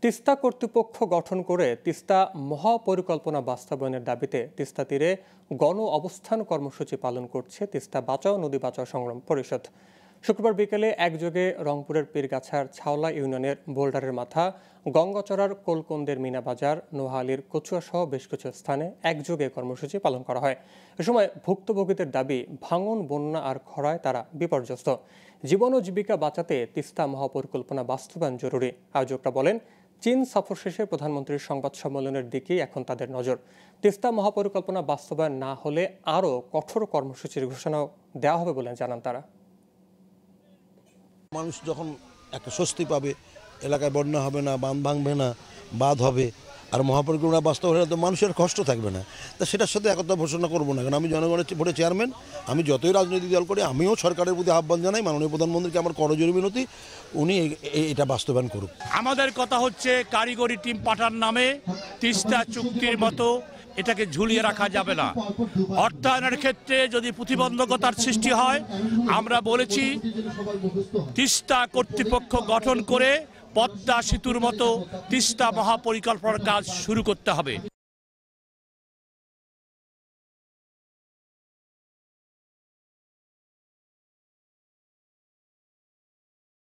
তিস্তা কর্তৃপক্ষ গঠন করে তিস্তা মহাপরিকল্পনা বাস্তবায়নের দাবিতে তিস্তা তীরে গণ অবস্থান কর্মসূচি পালন করছে তিস্তা বাঁচাও নদী বাঁচাও সংগ্রাম পরিষদ। শুক্রবার বিকেলে একযোগে রংপুরের পীরগাছার ছাওলা ইউনিয়নের বোল্ডারের মাথা, গঙ্গাচড়ার কোলকন্দের মিনাবাজার, নোহালির কচুয়া সহ বেশ কিছু স্থানে একযোগে কর্মসূচি পালন করা হয়। এ সময় ভুক্তভোগীদের দাবি, ভাঙন, বন্যা আর খরায় তারা বিপর্যস্ত। জীবন ও জীবিকা বাঁচাতে তিস্তা মহাপরিকল্পনা বাস্তবায়ন জরুরি। আয়োজকরা বলেন, চীন সফর শেষে প্রধানমন্ত্রীর সংবাদ সম্মেলনের দিকেই এখন তাদের নজর। তিস্তা মহাপরিকল্পনা বাস্তবায়ন না হলে আরও কঠোর কর্মসূচির ঘোষণা দেওয়া হবে বলে জানান তারা। মানুষ যখন একটা স্বস্তি পাবে, এলাকায় বন্যা হবে না, বাঁধ ভাঙবে না, বাঁধ হবে, আর মহাপরিকল্পনা বাস্তব হলে তো মানুষের কষ্ট থাকবে না। তা সেটার সাথে একতা ঘোষণা করবো না, কারণ আমি জনগণের ভোটে চেয়ারম্যান। আমি যতই রাজনৈতিক দল করি, আমিও সরকারের প্রতি আহ্বান জানাই, মাননীয় প্রধানমন্ত্রীকে আমার করজোড়ে মিনতি, উনি এটা বাস্তবায়ন করুক। আমাদের কথা হচ্ছে কারিগরি টিম পাঠার নামে তিস্তা চুক্তির মতো এটাকে ঝুলিয়ে রাখা যাবে না। অর্থায়নের ক্ষেত্রে যদি প্রতিবন্ধকতার সৃষ্টি হয়, আমরা বলেছি তিস্তা কর্তৃপক্ষ গঠন করে পদ্মা সেতুর মতো তিস্তা মহাপরিকল্পনার কাজ শুরু করতে হবে।